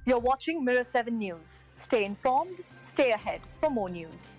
You're watching Mirror 7 News. Stay informed, stay ahead for more news.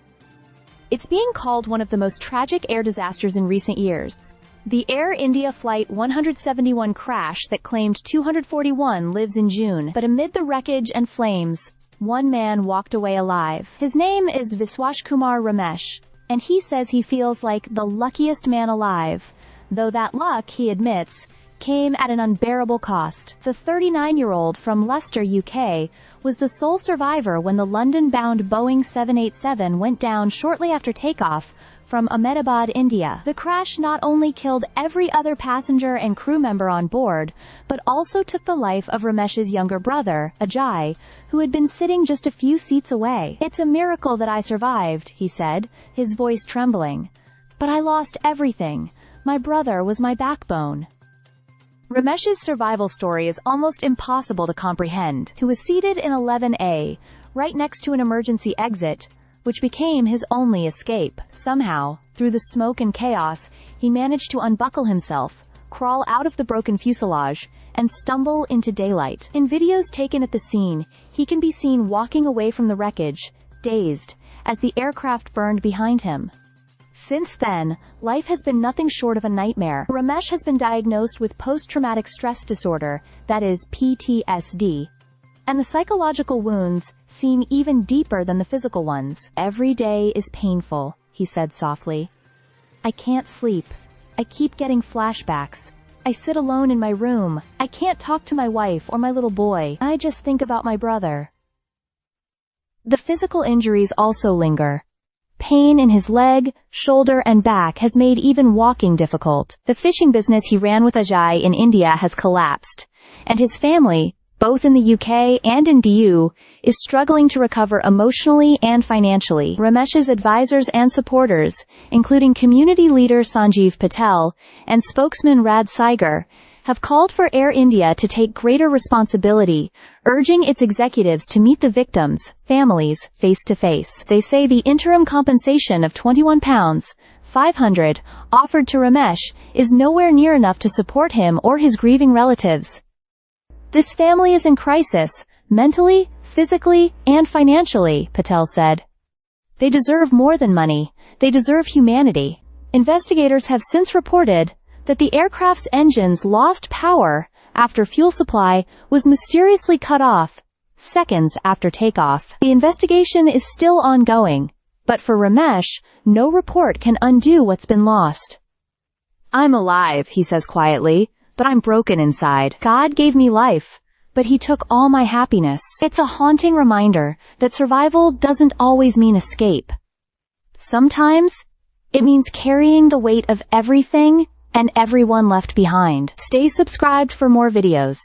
It's being called one of the most tragic air disasters in recent years. The Air India Flight 171 crash that claimed 241 lives in June, but amid the wreckage and flames, one man walked away alive. His name is Viswash Kumar Ramesh, and he says he feels like the luckiest man alive, though that luck, he admits, came at an unbearable cost. The 39-year-old from Leicester, UK, was the sole survivor when the London-bound Boeing 787 went down shortly after takeoff from Ahmedabad, India. The crash not only killed every other passenger and crew member on board, but also took the life of Ramesh's younger brother, Ajay, who had been sitting just a few seats away. "It's a miracle that I survived," he said, his voice trembling. "But I lost everything. My brother was my backbone." Ramesh's survival story is almost impossible to comprehend. He was seated in 11A, right next to an emergency exit, which became his only escape. Somehow, through the smoke and chaos, he managed to unbuckle himself, crawl out of the broken fuselage, and stumble into daylight. In videos taken at the scene, he can be seen walking away from the wreckage, dazed, as the aircraft burned behind him. Since then, life has been nothing short of a nightmare. Ramesh has been diagnosed with post-traumatic stress disorder, that is PTSD. And the psychological wounds seem even deeper than the physical ones. "Every day is painful," he said softly. "I can't sleep. I keep getting flashbacks. I sit alone in my room. I can't talk to my wife or my little boy. I just think about my brother." The physical injuries also linger. Pain in his leg, shoulder, and back has made even walking difficult. The fishing business he ran with Ajay in India has collapsed, and his family, both in the UK and in DU, is struggling to recover emotionally and financially. Ramesh's advisors and supporters, including community leader Sanjeev Patel and spokesman Rad Saigar, have called for Air India to take greater responsibility, urging its executives to meet the victims' families face-to-face. They say the interim compensation of £21,500 offered to Ramesh is nowhere near enough to support him or his grieving relatives. "This family is in crisis, mentally, physically, and financially," Patel said. "They deserve more than money. They deserve humanity." Investigators have since reported that the aircraft's engines lost power after fuel supply was mysteriously cut off seconds after takeoff. The investigation is still ongoing, but for Ramesh, no report can undo what's been lost. "I'm alive," he says quietly, "but I'm broken inside. God gave me life, but he took all my happiness." It's a haunting reminder that survival doesn't always mean escape. Sometimes, it means carrying the weight of everything and everyone left behind. Stay subscribed for more videos.